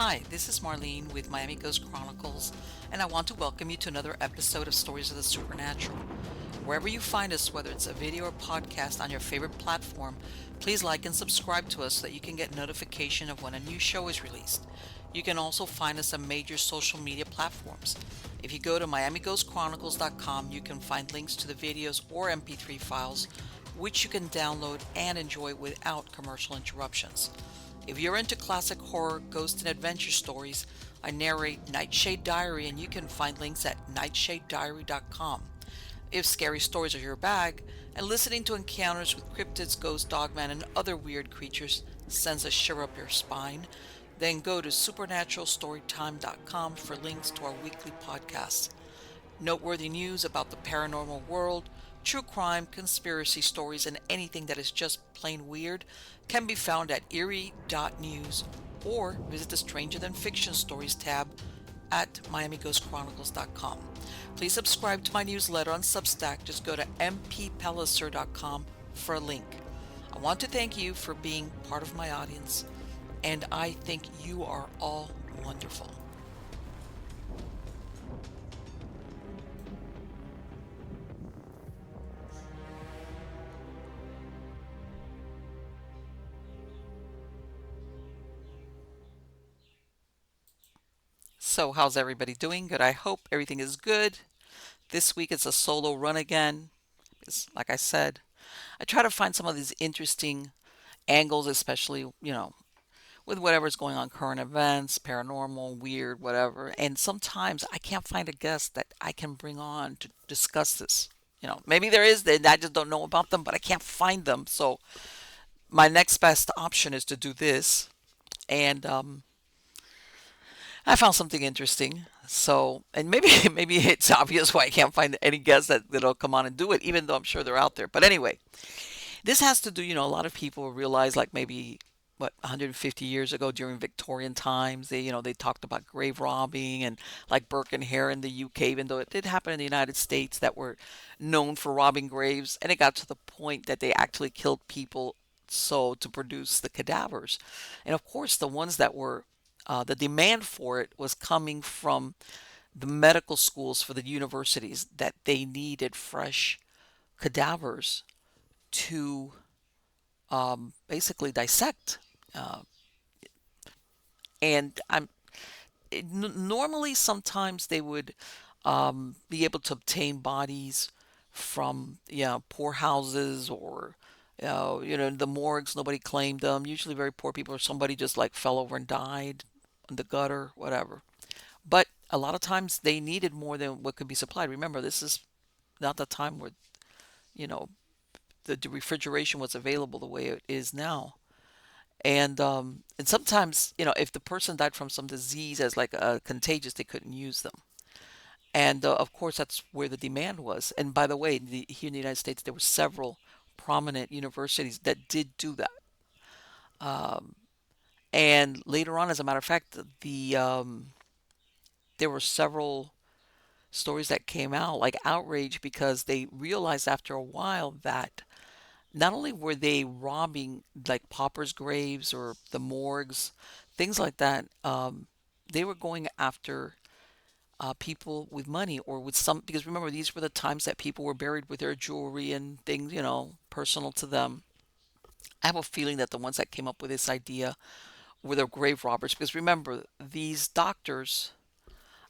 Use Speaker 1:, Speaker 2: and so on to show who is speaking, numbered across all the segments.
Speaker 1: Hi, this is Marlene with Miami Ghost Chronicles, and I want to welcome you to another episode of Stories of the Supernatural. Wherever you find us, whether it's a video or podcast on your favorite platform, please like and subscribe to us so that you can get notification of when a new show is released. You can also find us on major social media platforms. If you go to miamighostchronicles.com, you can find links to the videos or MP3 files, which you can download and enjoy without commercial interruptions. If you're into classic horror, ghost, and adventure stories, I narrate Nightshade Diary, and you can find links at nightshadediary.com. If scary stories are your bag, and listening to encounters with cryptids, ghosts, dogmen, and other weird creatures sends a shiver up your spine, then go to supernaturalstorytime.com for links to our weekly podcasts. Noteworthy news about the paranormal world, true crime, conspiracy stories, and anything that is just plain weird can be found at eerie.news or visit the Stranger Than Fiction Stories tab at miamighostchronicles.com. Please subscribe to my newsletter on Substack. Just go to mppellicer.com for a link. I want to thank you for being part of my audience, and I think you are all wonderful. So, how's everybody doing? Good. I hope everything is good. This week it's a solo run again. Because, like I said, I try to find some of these interesting angles, especially, with whatever's going on, current events, paranormal, weird, whatever. And sometimes I can't find a guest that I can bring on to discuss this. Maybe there is, and I just don't know about them, but I can't find them. So my next best option is to do this. And I found something interesting. So, and maybe maybe it's obvious why I can't find any guests that'll come on and do it, even though I'm sure they're out there. But anyway, this has to do, a lot of people realize, like, maybe what, 150 years ago during Victorian times, they talked about grave robbing, and like Burke and Hare in the UK, even though it did happen in the United States, that were known for robbing graves, and it got to the point that they actually killed people so to produce the cadavers. And of course, the ones that were the demand for it was coming from the medical schools for the universities, that they needed fresh cadavers to basically dissect. Uh, and normally, sometimes they would be able to obtain bodies from, poorhouses, or the morgues. Nobody claimed them. Usually, very poor people, or somebody just like fell over and died in the gutter, whatever. But a lot of times they needed more than what could be supplied. Remember, this is not the time where you know the refrigeration was available the way it is now. And sometimes, if the person died from some disease as like contagious, they couldn't use them. And of course, that's where the demand was. And by the way, here in the United States, there were several prominent universities that did do that. Um, and later on, as a matter of fact, there were several stories that came out, like outrage, because they realized after a while that not only were they robbing like paupers' graves or the morgues, things like that, they were going after people with money, or with some, because remember, these were the times that people were buried with their jewelry and things, personal to them. I have a feeling that the ones that came up with this idea were the grave robbers, because remember, these doctors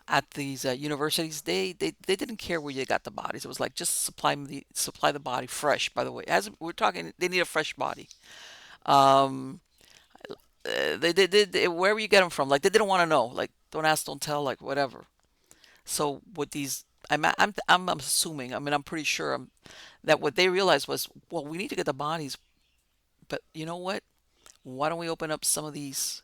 Speaker 1: at these universities, they didn't care where you got the bodies. It was like, just supply the body fresh. By the way, as we're talking, they need a fresh body. Um, wherever you get them from, like, they didn't want to know. Like, don't ask, don't tell, like, whatever. So with these, I'm assuming. I mean, I'm pretty sure, that what they realized was, well, we need to get the bodies, but you know what? Why don't we open up some of these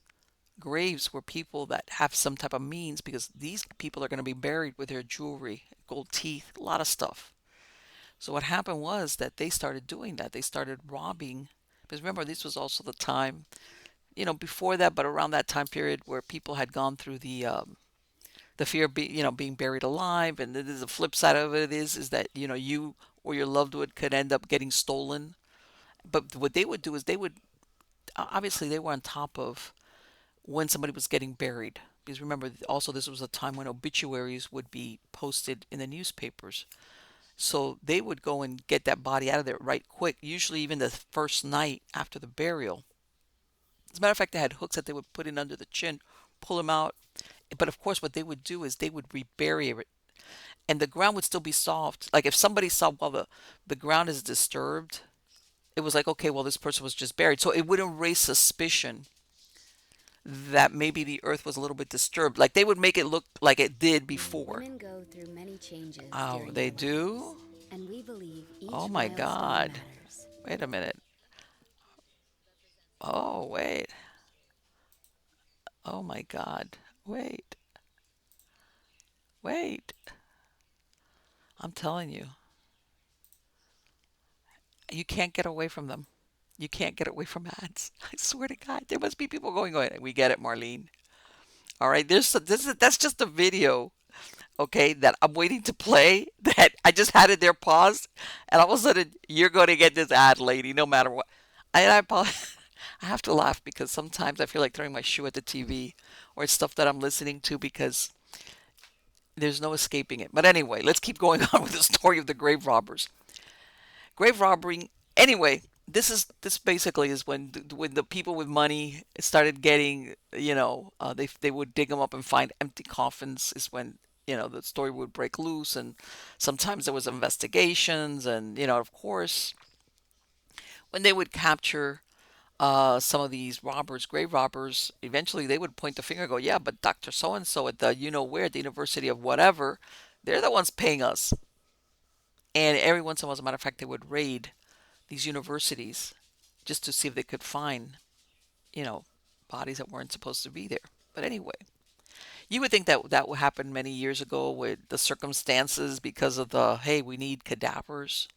Speaker 1: graves where people that have some type of means, because these people are going to be buried with their jewelry, gold teeth, a lot of stuff. So what happened was that they started doing that. They started robbing, because remember, this was also the time, before that, but around that time period, where people had gone through the fear of being buried alive. And the flip side of it is that, you or your loved one could end up getting stolen. But what they would do is, they would, obviously, they were on top of when somebody was getting buried. Because remember, also this was a time when obituaries would be posted in the newspapers. So they would go and get that body out of there right quick, usually even the first night after the burial. As a matter of fact, they had hooks that they would put in under the chin, pull them out. But of course, what they would do is they would rebury it, and the ground would still be soft. Like if somebody saw, well, the ground is disturbed, it was like, okay, well, this person was just buried. So it wouldn't raise suspicion that maybe the earth was a little bit disturbed. Like they would make it look like it did before.
Speaker 2: Women go through many changes
Speaker 1: Oh,
Speaker 2: during
Speaker 1: they
Speaker 2: their lives,
Speaker 1: do?
Speaker 2: and we believe
Speaker 1: Oh
Speaker 2: each
Speaker 1: my
Speaker 2: milestone
Speaker 1: God.
Speaker 2: matters.
Speaker 1: Wait a minute. Oh, wait. Oh my God. Wait. Wait. I'm telling you, you can't get away from them. You can't get away from ads. I swear to God, there must be people going. We get it, Marlene. All right, that's just a video, okay, that I'm waiting to play. That I just had it there paused, and all of a sudden you're going to get this ad, lady, no matter what. And I apologize. I have to laugh because sometimes I feel like throwing my shoe at the TV, or it's stuff that I'm listening to because there's no escaping it. But anyway, let's keep going on with the story of the grave robbers. Grave robbery. Anyway, this basically is when the people with money started getting, they would dig them up and find empty coffins. Is when the story would break loose, and sometimes there was investigations, and of course, when they would capture some of these robbers, grave robbers, eventually they would point the finger and go, yeah, but Dr. So and so at the where, at the University of whatever, they're the ones paying us. And every once in a while, as a matter of fact, they would raid these universities just to see if they could find, you know, bodies that weren't supposed to be there. But anyway, you would think that that would happen many years ago with the circumstances because of the, hey, we need cadavers.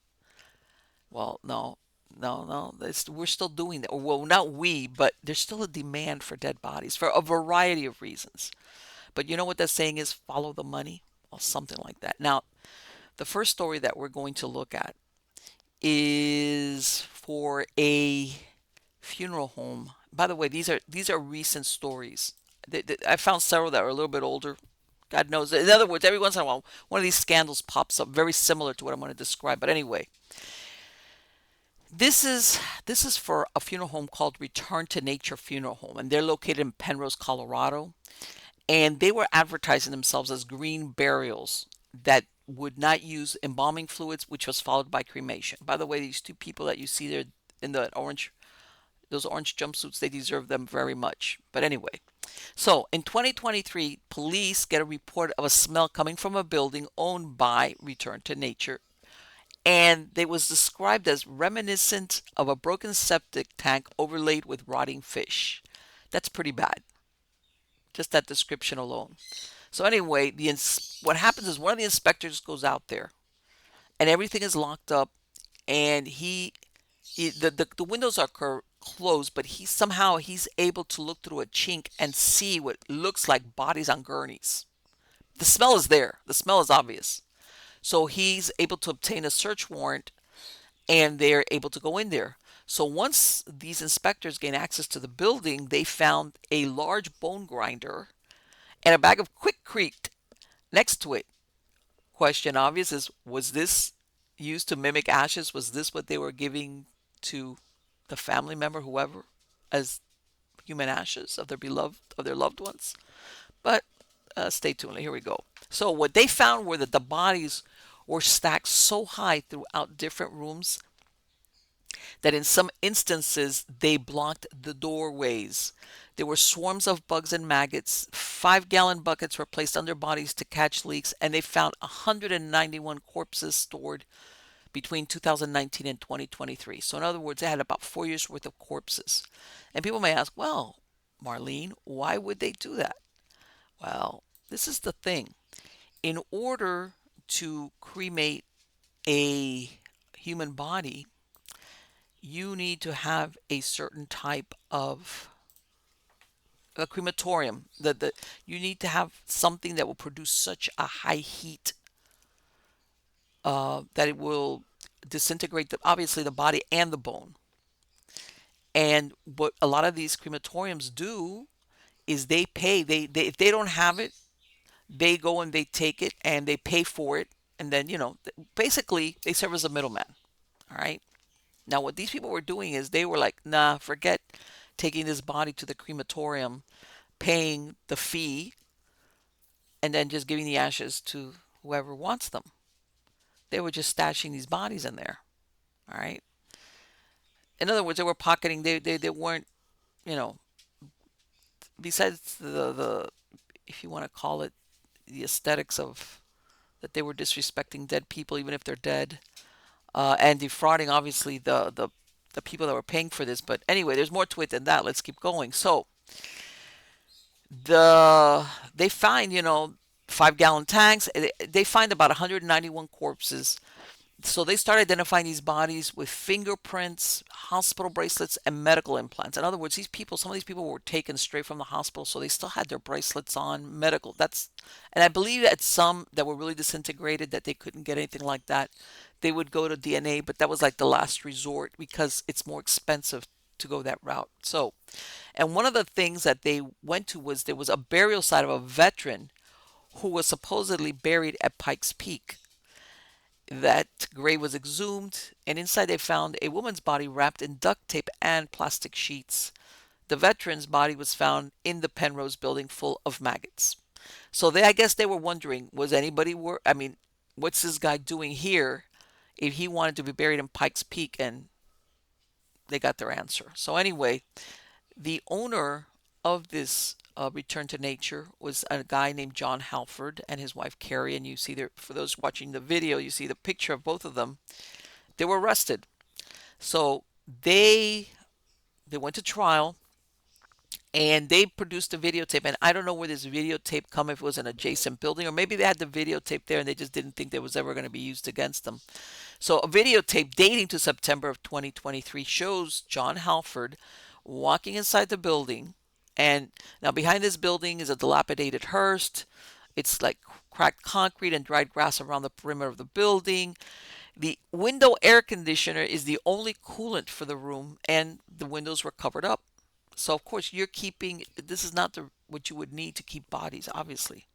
Speaker 1: Well, no, no, no. We're still doing that. Well, not we, but there's still a demand for dead bodies for a variety of reasons. But you know what that saying is? Follow the money, or something like that. Now, the first story that we're going to look at is for a funeral home. By the way, these are recent stories. I found several that are a little bit older. God knows. In other words, every once in a while, one of these scandals pops up, very similar to what I'm going to describe. But anyway, this is for a funeral home called Return to Nature Funeral Home, and they're located in Penrose, Colorado. And they were advertising themselves as green burials that would not use embalming fluids, which was followed by cremation. By the way, these two people that you see there in the orange, those orange jumpsuits, they deserve them very much. But anyway, so in 2023, police get a report of a smell coming from a building owned by Return to Nature, and they was described as reminiscent of a broken septic tank overlaid with rotting fish. That's pretty bad. Just that description alone. So anyway, what happens is one of the inspectors goes out there, and everything is locked up, and the windows are closed, but he's able to look through a chink and see what looks like bodies on gurneys. The smell is there. The smell is obvious. So he's able to obtain a search warrant, and they're able to go in there. So once these inspectors gain access to the building, they found a large bone grinder and a bag of Quikrete next to it. Question obvious is, was this used to mimic ashes? Was this what they were giving to the family member, whoever, as human ashes of their loved ones? But stay tuned. Here we go. So what they found were that the bodies were stacked so high throughout different rooms that in some instances they blocked the doorways. There were swarms of bugs and maggots. 5-gallon buckets were placed under bodies to catch leaks, and they found 191 corpses stored between 2019 and 2023. So, in other words, they had about 4 years worth of corpses. And people may ask, well, Marlene, why would they do that? Well, this is the thing. In order to cremate a human body, you need to have a certain type of a crematorium. You need to have something that will produce such a high heat that it will disintegrate obviously the body and the bone. And what a lot of these crematoriums do is they pay. They if they don't have it, they go and they take it and they pay for it, and then basically they serve as a middleman. All right. Now what these people were doing is they were like, nah, forget taking this body to the crematorium, paying the fee, and then just giving the ashes to whoever wants them. They were just stashing these bodies in there. All right. In other words, they were pocketing. They weren't, you know, besides the if you want to call it the aesthetics of that they were disrespecting dead people, even if they're dead, and defrauding obviously the people that were paying for this. But anyway, there's more to it than that. Let's keep going. So they find 5-gallon tanks. They find about 191 corpses. So they start identifying these bodies with fingerprints, hospital bracelets, and medical implants. In other words, some of these people were taken straight from the hospital, so they still had their bracelets on, medical. And I believe that some that were really disintegrated, that they couldn't get anything like that, they would go to DNA, but that was like the last resort because it's more expensive to go that route. So, and one of the things that they went to was there was a burial site of a veteran who was supposedly buried at Pikes Peak. That grave was exhumed, and inside they found a woman's body wrapped in duct tape and plastic sheets. The veteran's body was found in the Penrose building full of maggots. So I guess they were wondering, was anybody I mean, what's this guy doing here if he wanted to be buried in Pikes Peak? And they got their answer. So anyway, the owner of this return to nature was a guy named John Halford and his wife Carrie. And you see there, for those watching the video, you see the picture of both of them. They were arrested. So they went to trial and they produced a videotape. And I don't know where this videotape come, if it was an adjacent building, or maybe they had the videotape there and they just didn't think that was ever going to be used against them. So a videotape dating to September of 2023 shows John Halford walking inside the building. And now behind this building is a dilapidated hearse. It's like cracked concrete and dried grass around the perimeter of the building. The window air conditioner is the only coolant for the room, and the windows were covered up. So of course this is not what you would need to keep bodies, obviously.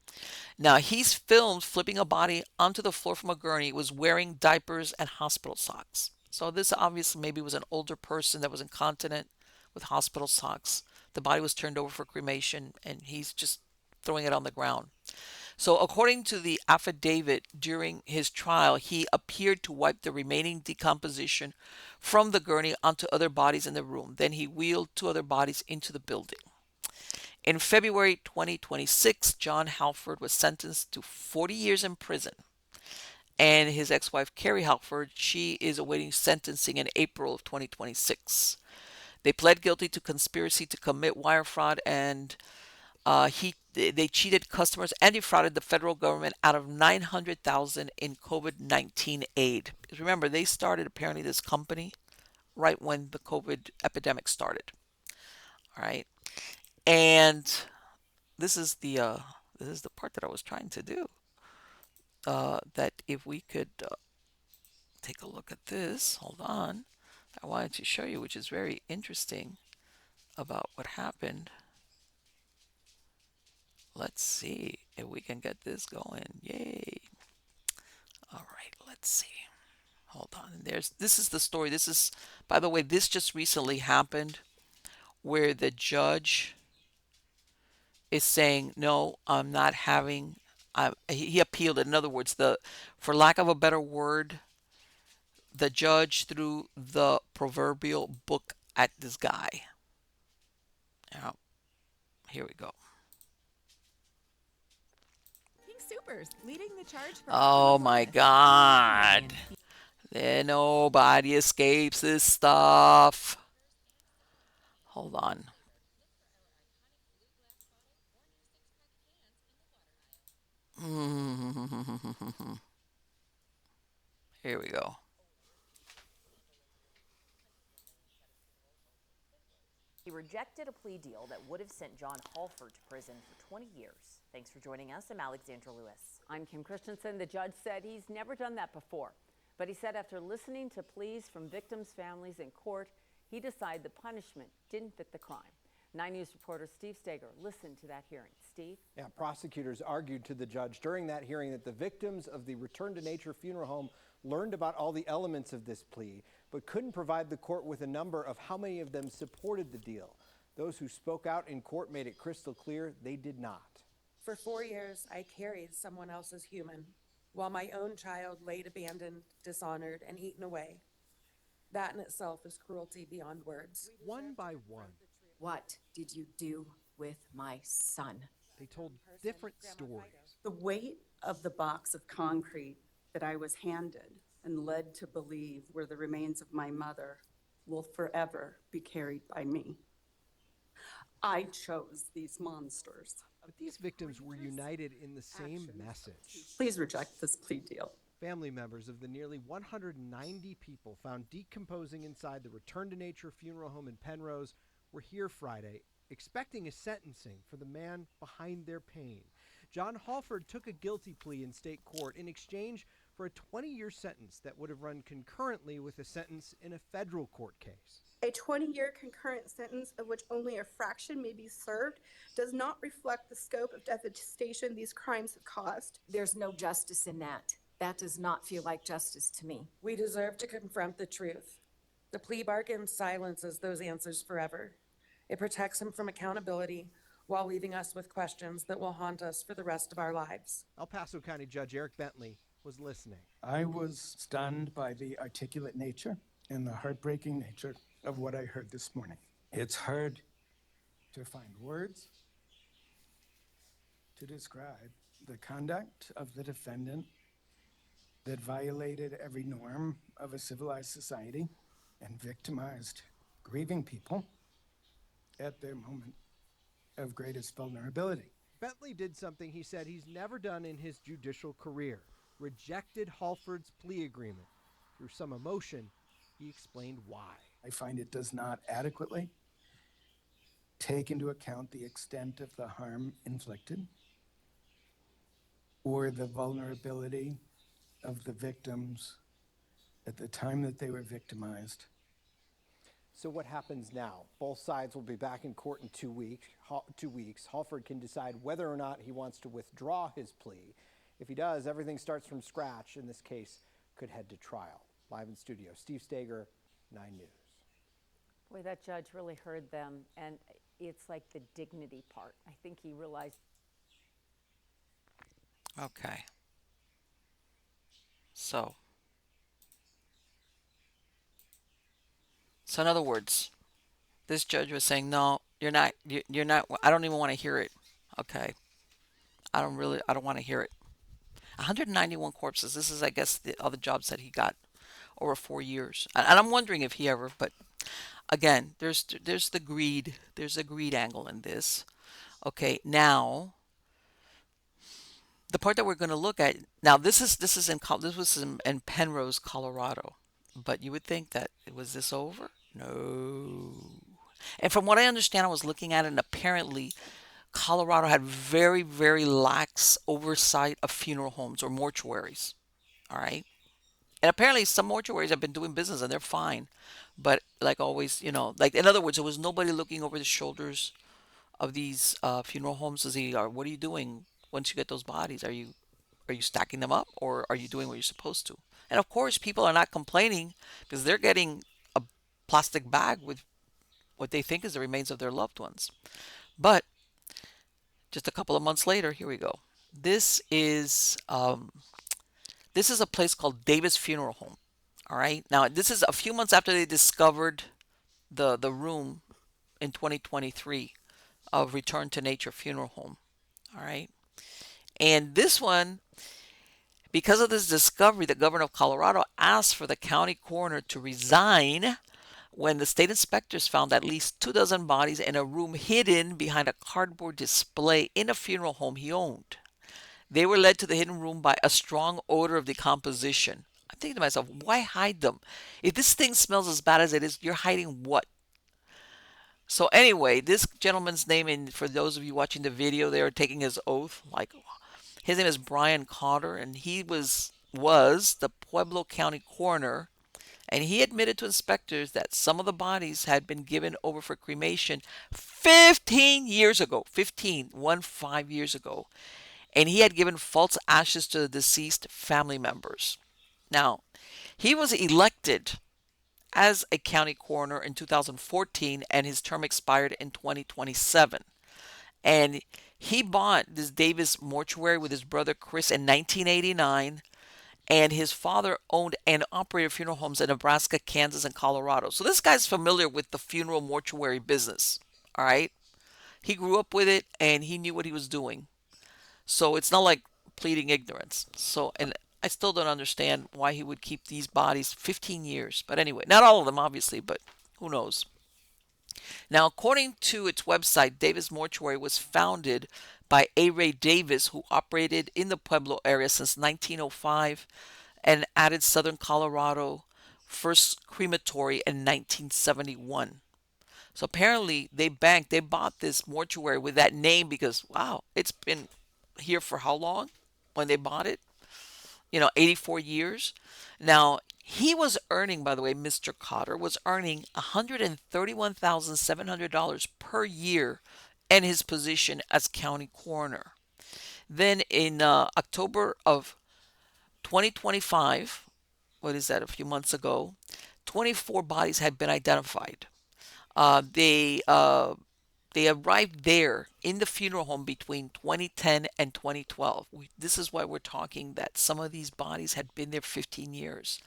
Speaker 1: Now he's filmed flipping a body onto the floor from a gurney, was wearing diapers and hospital socks. So this obviously maybe was an older person that was incontinent with hospital socks. The body was turned over for cremation and he's just throwing it on the ground. So according to the affidavit during his trial, he appeared to wipe the remaining decomposition from the gurney onto other bodies in the room. Then he wheeled 2 other bodies into the building. In February 2026, John Halford was sentenced to 40 years in prison. And his ex-wife, Carrie Halford, she is awaiting sentencing in April of 2026. They pled guilty to conspiracy to commit wire fraud, and they cheated customers and defrauded the federal government out of $900,000 in COVID-19 aid. Because remember, they started apparently this company right when the COVID epidemic started. All right, and this is the part that I was trying to do. That if we could take a look at this, hold on. I wanted to show you, which is very interesting about what happened. Let's see if we can get this going. Yay. All right, let's see. Hold on. This is the story. This is, by the way, this just recently happened where the judge is saying, no, I'm not having, he appealed it. In other words, for lack of a better word, the judge threw the proverbial book at this guy. Now, here we go.
Speaker 3: Supers leading the charge for
Speaker 1: Oh my God. There, nobody escapes this stuff. Hold on. Here we go.
Speaker 4: He rejected a plea deal that would have sent John Halford to prison for 20 years. Thanks for joining us. I'm Alexandra Lewis.
Speaker 5: I'm Kim Christensen. The judge said he's never done that before. But he said after listening to pleas from victims' families in court, he decided the punishment didn't fit the crime. 9 News reporter Steve Steger listened to that hearing. Steve?
Speaker 6: Yeah, prosecutors argued to the judge during that hearing that the victims of the Return to Nature funeral home learned about all the elements of this plea, but couldn't provide the court with a number of how many of them supported the deal. Those who spoke out in court made it crystal clear they did not.
Speaker 7: For 4 years, I carried someone else's human, while my own child laid abandoned, dishonored, and eaten away. That in itself is cruelty beyond words.
Speaker 8: One by one,
Speaker 9: What did you do with my son?
Speaker 8: they told different stories.
Speaker 10: The weight of the box of concrete that I was handed and led to believe were the remains of my mother will forever be carried by me. I chose these monsters.
Speaker 8: But these victims were united in the same message.
Speaker 10: Please reject this plea deal.
Speaker 8: Family members of the nearly 190 people found decomposing inside the Return to Nature funeral home in Penrose were here Friday, expecting a sentencing for the man behind their pain. John Halford took a guilty plea in state court in exchange for a 20-year sentence that would have run concurrently with a sentence in a federal court case.
Speaker 11: A 20-year concurrent sentence of which only a fraction may be served does not reflect the scope of devastation these crimes have caused.
Speaker 9: There's no justice in that. That does not feel like justice to me.
Speaker 7: We deserve to confront the truth. The plea bargain silences those answers forever. It protects him from accountability while leaving us with questions that will haunt us for the rest of our lives.
Speaker 8: El Paso County Judge Eric Bentley was listening.
Speaker 12: I was stunned by the articulate nature and the heartbreaking nature of what I heard this morning. It's hard to find words to describe the conduct of the defendant that violated every norm of a civilized society and victimized grieving people at their moment of greatest vulnerability.
Speaker 8: Bentley did something he said he's never done in his judicial career, rejected Halford's plea agreement. Through some emotion, he explained why.
Speaker 12: I find it does not adequately take into account the extent of the harm inflicted or the vulnerability of the victims at the time that they were victimized.
Speaker 6: So what happens now? Both sides will be back in court in 2 weeks. Halford can decide whether or not he wants to withdraw his plea. If he does, everything starts from scratch, and this case could head to trial. Live in studio, Steve Steger, 9 News.
Speaker 5: Boy, that judge really heard them, and it's like the dignity part. I think he realized.
Speaker 1: Okay. So in other words, this judge was saying, no, you're not, I don't even want to hear it. Okay. I don't want to hear it. 191 corpses. This is, I guess, the other jobs that he got over 4 years. And I'm wondering if he ever, but again, there's the greed. There's a greed angle in this. Okay. Now, the part that we're going to look at now, this was in Penrose, Colorado, but you would think that was this over? No. And from what I understand, I was looking at it, and apparently Colorado had very, very lax oversight of funeral homes or mortuaries. All right. And apparently some mortuaries have been doing business and they're fine. But like always, like in other words, there was nobody looking over the shoulders of these funeral homes to see, what are you doing once you get those bodies? Are you stacking them up, or are you doing what you're supposed to? And of course, people are not complaining because they're getting a plastic bag with what they think is the remains of their loved ones. But just a couple of months later, here we go. This is a place called Davis Funeral Home. All right. Now, this is a few months after they discovered the room in 2023 of Return to Nature Funeral Home. All right. And this one, because of this discovery, the governor of Colorado asked for the county coroner to resign when the state inspectors found at least 24 bodies in a room hidden behind a cardboard display in a funeral home he owned. They were led to the hidden room by a strong odor of decomposition. I'm thinking to myself, why hide them? If this thing smells as bad as it is, you're hiding what? So anyway, this gentleman's name, and for those of you watching the video, they are taking his oath. Like, his name is Brian Cotter, and he was the Pueblo County coroner And he admitted to inspectors that some of the bodies had been given over for cremation 15 years ago. 5 years ago. And he had given false ashes to the deceased family members. Now, he was elected as a county coroner in 2014, and his term expired in 2027. And he bought this Davis mortuary with his brother Chris in 1989. And his father owned and operated funeral homes in Nebraska, Kansas, and Colorado. So this guy's familiar with the funeral mortuary business. All right. He grew up with it and he knew what he was doing. So it's not like pleading ignorance. So, and I still don't understand why he would keep these bodies 15 years. But anyway, not all of them, obviously, but who knows? Now, according to its website, Davis Mortuary was founded by A. Ray Davis, who operated in the Pueblo area since 1905 and added Southern Colorado first crematory in 1971. So apparently they bought this mortuary with that name because, wow, it's been here for how long when they bought it? 84 years. Now, he was earning, by the way, Mr. Cotter was earning $131,700 per year in his position as county coroner. Then in October of 2025, what is that, a few months ago, 24 bodies had been identified. They arrived there in the funeral home between 2010 and 2012. This is why we're talking that some of these bodies had been there 15 years.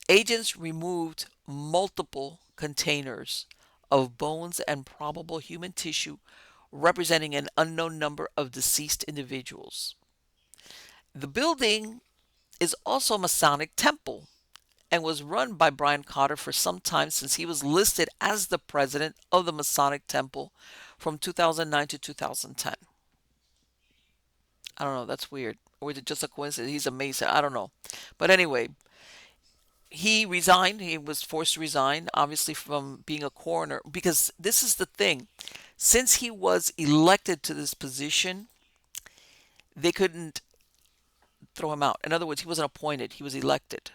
Speaker 1: Agents removed multiple containers of bones and probable human tissue representing an unknown number of deceased individuals. The building is also a Masonic temple and was run by Brian Cotter for some time since he was listed as the president of the Masonic Temple from 2009 to 2010. I don't know, that's weird. Or is it just a coincidence? He's a Mason. I don't know. But anyway, he resigned. He was forced to resign, obviously, from being a coroner. Because this is the thing. Since he was elected to this position, they couldn't throw him out. In other words, he wasn't appointed. He was elected.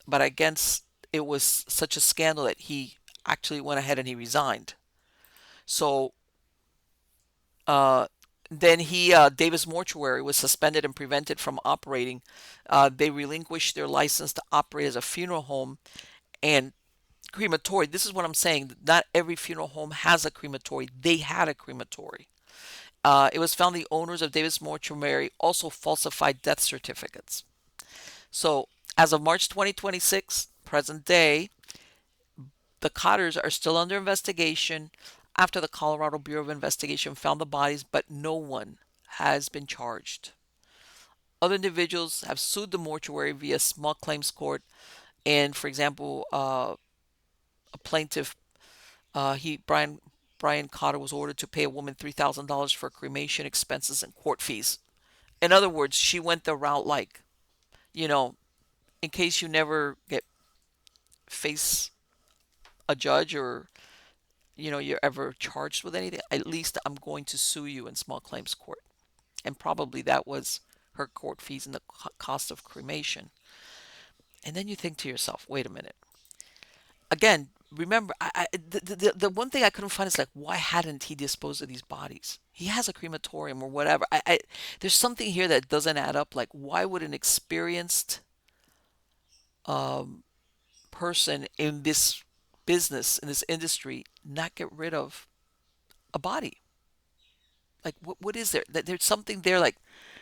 Speaker 1: But I guess it was such a scandal that he actually went ahead and he resigned. So then Davis Mortuary was suspended and prevented from operating. They relinquished their license to operate as a funeral home and crematory. This is what I'm saying. Not every funeral home has a crematory. They had a crematory. It was found the owners of Davis Mortuary also falsified death certificates. So as of March 2026, present day, the Cotters are still under investigation after the Colorado Bureau of Investigation found the bodies, but no one has been charged. Other individuals have sued the mortuary via small claims court, and for example, a plaintiff, Brian Cotter, was ordered to pay a woman $3,000 for cremation expenses and court fees. In other words, she went the route like, in case you never face a judge or you're ever charged with anything, at least I'm going to sue you in small claims court. And probably that was her court fees and the cost of cremation. And then you think to yourself, wait a minute. Again, remember, the one thing I couldn't find is like, why hadn't he disposed of these bodies? He has a crematorium or whatever. There's something here that doesn't add up. Like, why would an experienced person in this business, in this industry, not get rid of a body? Like, what is there? There's something there. Like,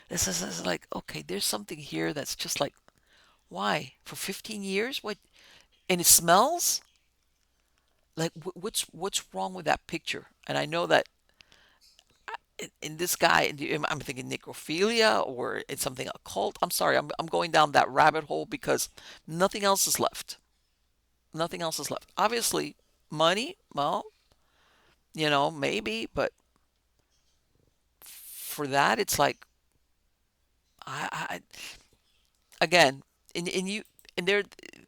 Speaker 1: this is like, okay, there's something here that's just like, why? For 15 years? What? And it smells? Like, what's wrong with that picture? And I know that in this guy, I'm thinking necrophilia or it's something occult. I'm sorry, I'm going down that rabbit hole because nothing else is left. Nothing else is left. Obviously, money, well, maybe, but for that, it's like, I again, and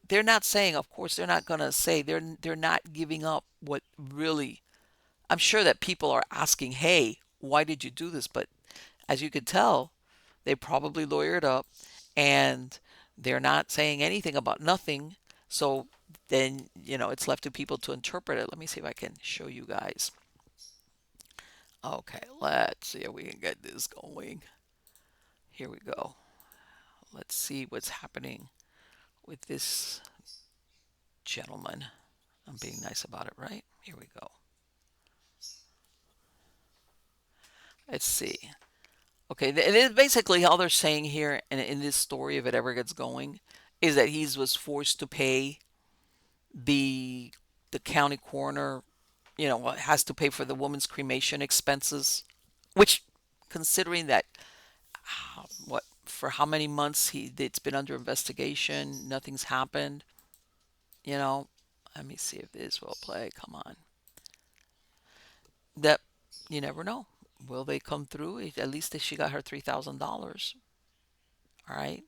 Speaker 1: they're not saying, of course, they're not gonna say they're not giving up what really. I'm sure that people are asking, hey, why did you do this? But as you could tell, they probably lawyered up and they're not saying anything about nothing So then, it's left to people to interpret it. Let me see if I can show you guys. Okay, let's see if we can get this going. Here we go. Let's see what's happening with this gentleman. I'm being nice about it, right? Here we go. Let's see. Okay, and it basically all they're saying here in this story, if it ever gets going, is that he was forced to pay the county coroner, has to pay for the woman's cremation expenses, which, considering that, what, for how many months it's been under investigation, nothing's happened, you know. Let me see if this will play. Come on. That you never know. Will they come through? At least she got her $3,000. All right.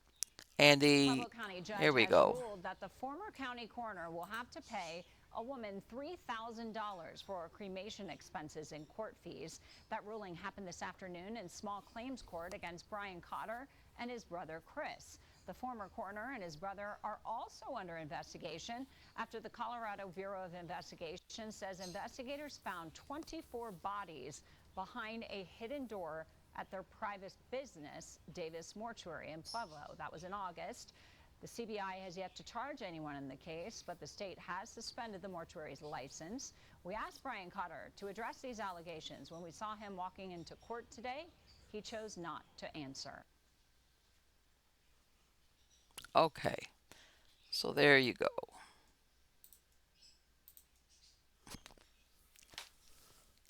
Speaker 1: And
Speaker 13: Pueblo County judge
Speaker 1: here we
Speaker 13: has
Speaker 1: go.
Speaker 13: ruled that the former county coroner will have to pay a woman $3,000 for cremation expenses and court fees. That ruling happened this afternoon in small claims court against Brian Cotter and his brother Chris. The former coroner and his brother are also under investigation after the Colorado Bureau of Investigation says investigators found 24 bodies behind a hidden door at their private business, Davis Mortuary in Pueblo. That was in August. The CBI has yet to charge anyone in the case, but the state has suspended the mortuary's license. We asked Brian Cotter to address these allegations. When we saw him walking into court today, he chose not to answer.
Speaker 1: Okay, so there you go.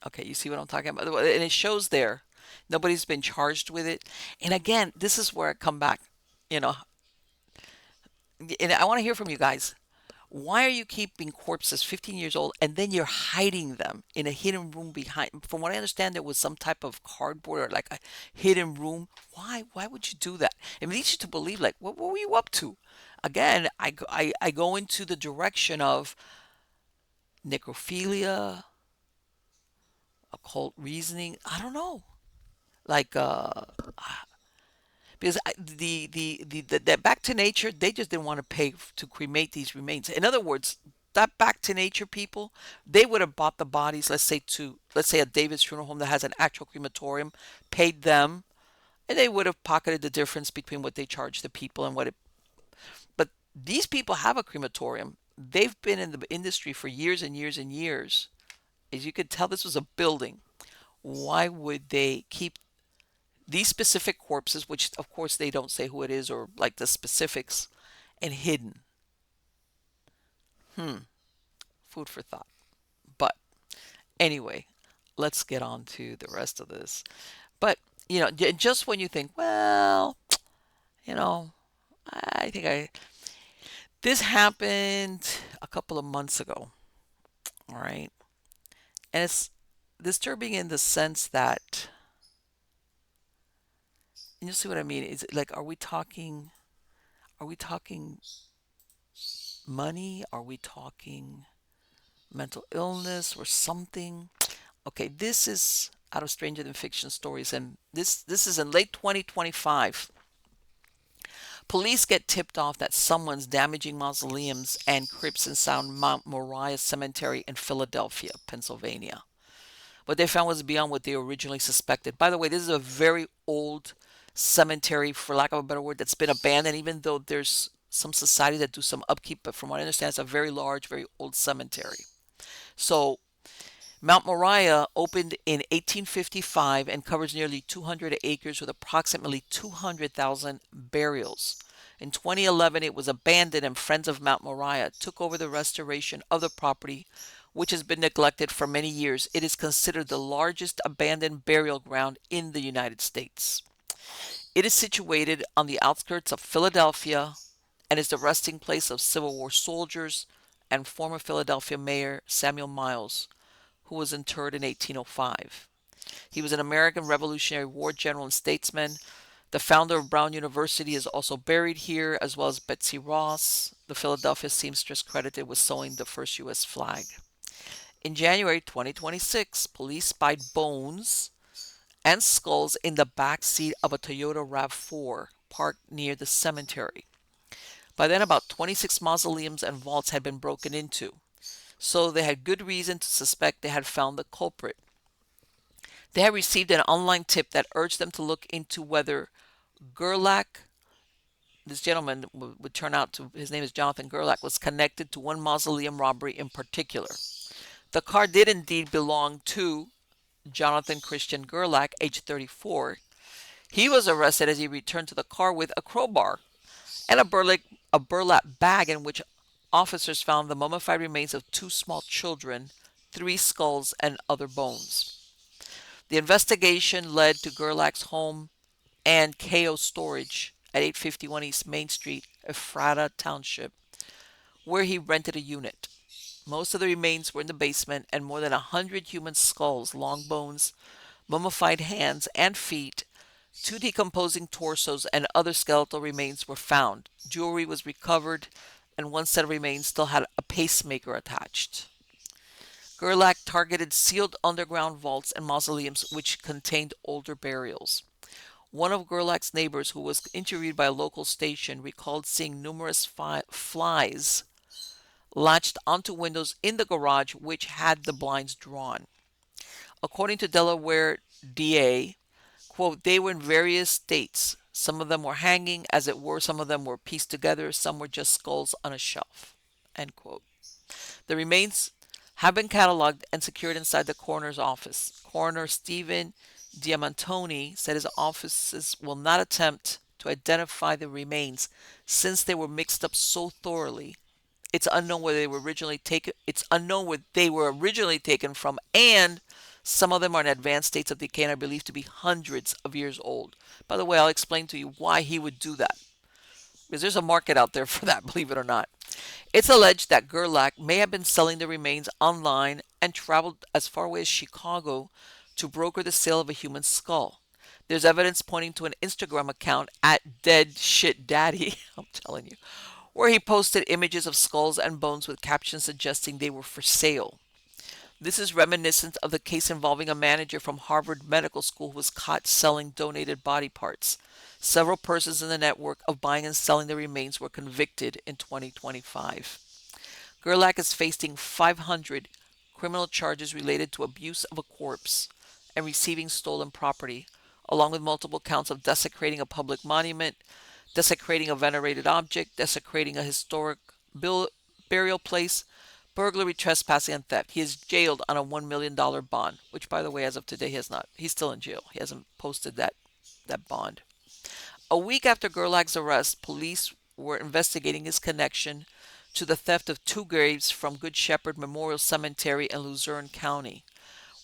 Speaker 1: Okay, you see what I'm talking about? And it shows there. Nobody's been charged with it. And again, this is where I come back, you know. And I want to hear from you guys. Why are you keeping corpses 15 years old and then you're hiding them in a hidden room behind? From what I understand, there was some type of cardboard or like a hidden room. Why? Why would you do that? It leads you to believe, like, what were you up to? Again, I go into the direction of necrophilia, occult reasoning. I don't know. Like, because the back to nature, they just didn't want to pay to cremate these remains. In other words, that back to nature people, they would have bought the bodies, let's say a Davis funeral home that has an actual crematorium, paid them, and they would have pocketed the difference between what they charge the people and what it. But these people have a crematorium. They've been in the industry for years and years and years. As you could tell, this was a building. Why would they keep these specific corpses, which of course they don't say who it is or like the specifics, and hidden? Food for thought. But anyway, let's get on to the rest of this. But, just when you think, well, you know, I think this happened a couple of months ago. All right. And it's disturbing in the sense that, you see what I mean? Is it like, are we talking money? Are we talking mental illness or something? Okay, this is out of Stranger Than Fiction Stories, and this is in late 2025. Police get tipped off that someone's damaging mausoleums and crypts inside Mount Moriah Cemetery in Philadelphia, Pennsylvania. What they found was beyond what they originally suspected. By the way, this is a very old cemetery, for lack of a better word, that's been abandoned, even though there's some society that do some upkeep. But from what I understand, it's a very large, very old cemetery. So Mount Moriah opened in 1855 and covers nearly 200 acres with approximately 200,000 burials. In 2011, it was abandoned and Friends of Mount Moriah took over the restoration of the property, which has been neglected for many years. It is considered the largest abandoned burial ground in the United States. It is situated on the outskirts of Philadelphia and is the resting place of Civil War soldiers and former Philadelphia Mayor Samuel Miles, who was interred in 1805. He was an American Revolutionary War general and statesman. The founder of Brown University is also buried here, as well as Betsy Ross, the Philadelphia seamstress credited with sewing the first U.S. flag. In January 2026, police spied bones and skulls in the back seat of a Toyota RAV4 parked near the cemetery. By then, about 26 mausoleums and vaults had been broken into, so they had good reason to suspect they had found the culprit. They had received an online tip that urged them to look into whether Gerlach, this gentleman would turn out to, his name is Jonathan Gerlach, was connected to one mausoleum robbery in particular. The car did indeed belong to Jonathan Christian Gerlach, age 34. He was arrested as he returned to the car with a crowbar and a burlap bag in which officers found the mummified remains of 2 small children, 3 skulls, and other bones. The investigation led to Gerlach's home and KO storage at 851 East Main Street, Ephrata Township, where he rented a unit. Most of the remains were in the basement, and more than 100 human skulls, long bones, mummified hands and feet, 2 decomposing torsos, and other skeletal remains were found. Jewelry was recovered, and one set of remains still had a pacemaker attached. Gerlach targeted sealed underground vaults and mausoleums which contained older burials. One of Gerlach's neighbors, who was interviewed by a local station, recalled seeing numerous flies latched onto windows in the garage which had the blinds drawn. According to Delaware DA, quote, they were in various states. Some of them were hanging, as it were. Some of them were pieced together. Some were just skulls on a shelf, end quote. The remains have been cataloged and secured inside the coroner's office. Coroner Stephen Diamantoni said his offices will not attempt to identify the remains since they were mixed up so thoroughly. It's unknown where they were originally taken. It's unknown where they were originally taken from, and some of them are in advanced states of decay and are believed to be hundreds of years old. By the way, I'll explain to you why he would do that, because there's a market out there for that, believe it or not. It's alleged that Gerlach may have been selling the remains online and traveled as far away as Chicago to broker the sale of a human skull. There's evidence pointing to an Instagram account at Dead Shit Daddy, I'm telling you, where he posted images of skulls and bones with captions suggesting they were for sale. This is reminiscent of the case involving a manager from Harvard Medical School who was caught selling donated body parts. Several persons in the network of buying and selling the remains were convicted in 2025. Gerlach is facing 500 criminal charges related to abuse of a corpse and receiving stolen property, along with multiple counts of desecrating a public monument, desecrating a venerated object, desecrating a historic burial place, burglary, trespassing, and theft. He is jailed on a $1 million bond, which, by the way, as of today, he has not. He's still in jail. He hasn't posted that bond. A week after Gerlach's arrest, police were investigating his connection to the theft of 2 graves from Good Shepherd Memorial Cemetery in Luzerne County,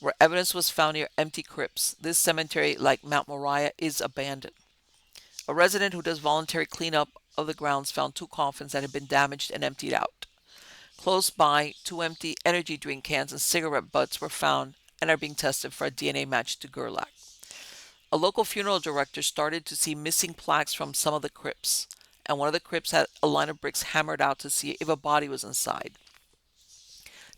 Speaker 1: where evidence was found near empty crypts. This cemetery, like Mount Moriah, is abandoned. A resident who does voluntary cleanup of the grounds found 2 coffins that had been damaged and emptied out. Close by, 2 empty energy drink cans and cigarette butts were found and are being tested for a DNA match to Gerlach. A local funeral director started to see missing plaques from some of the crypts, and one of the crypts had a line of bricks hammered out to see if a body was inside.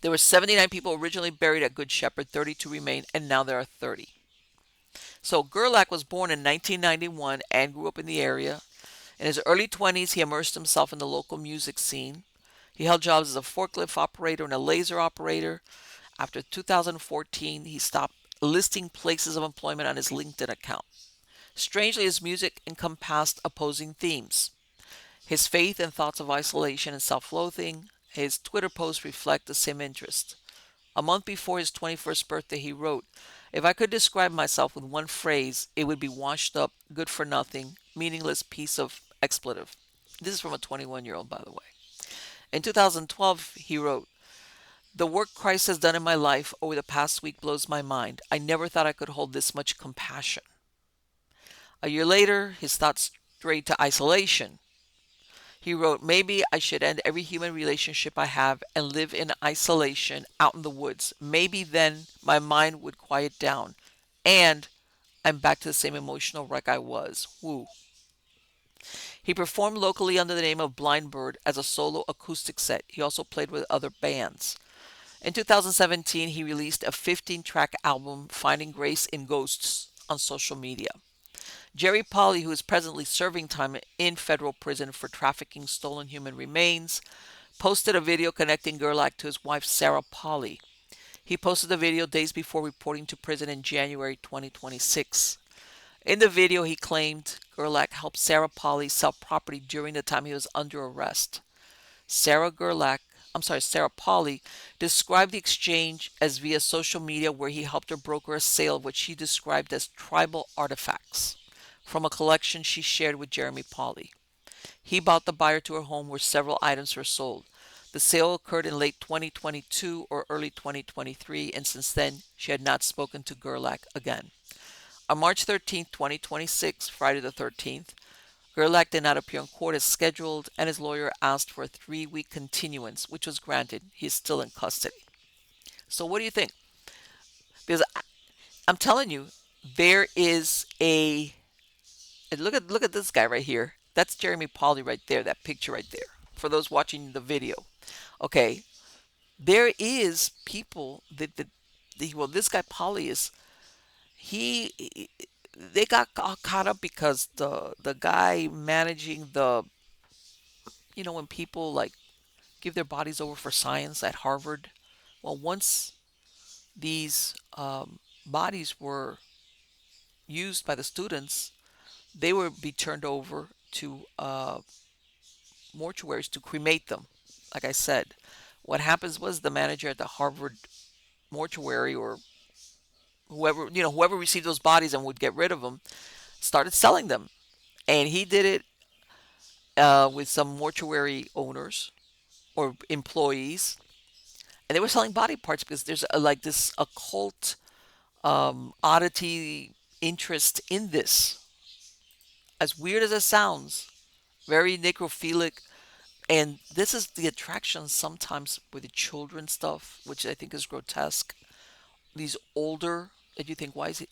Speaker 1: There were 79 people originally buried at Good Shepherd, 32 remain, and now there are 30. So Gerlach was born in 1991 and grew up in the area. In his early 20s, he immersed himself in the local music scene. He held jobs as a forklift operator and a laser operator. After 2014, he stopped listing places of employment on his LinkedIn account. Strangely, his music encompassed opposing themes. His faith and thoughts of isolation and self-loathing. His Twitter posts reflect the same interest. A month before his 21st birthday, he wrote, "If I could describe myself with one phrase, it would be washed up, good for nothing, meaningless piece of expletive." This is from a 21-year-old, by the way. In 2012, he wrote, "The work Christ has done in my life over the past week blows my mind. I never thought I could hold this much compassion." A year later, his thoughts strayed to isolation. He wrote, "Maybe I should end every human relationship I have and live in isolation out in the woods. Maybe then my mind would quiet down and I'm back to the same emotional wreck I was." Woo. He performed locally under the name of Blind Bird as a solo acoustic set. He also played with other bands. In 2017, he released a 15-track album, Finding Grace in Ghosts, on social media. Jerry Polly, who is presently serving time in federal prison for trafficking stolen human remains, posted a video connecting Gerlach to his wife Sarah Polly. He posted the video days before reporting to prison in January 2026. In the video, he claimed Gerlach helped Sarah Polly sell property during the time he was under arrest. Sarah Polly described the exchange as via social media, where he helped her broker a sale of what she described as tribal artifacts from a collection she shared with Jeremy Polly. He brought the buyer to her home where several items were sold. The sale occurred in late 2022 or early 2023, and since then, she had not spoken to Gerlach again. On March 13, 2026, Friday the 13th, Gerlach did not appear in court as scheduled, and his lawyer asked for a 3-week continuance, which was granted. He is still in custody. So what do you think? Because I'm telling you, there is a... Look at this guy right here. That's Jeremy Polly right there, that picture right there, for those watching the video. Okay, there is people well, this guy Polly is... They got caught up because the guy managing when people like give their bodies over for science at Harvard. Well, once these bodies were used by the students, they would be turned over to mortuaries to cremate them. Like I said, what happens was the manager at the Harvard mortuary, or whoever received those bodies and would get rid of them, started selling them. And he did it with some mortuary owners or employees, and they were selling body parts because there's like this occult oddity interest in this. As weird as it sounds, very necrophilic. And this is the attraction sometimes with the children stuff, which I think is grotesque. These older, that you think, why is it,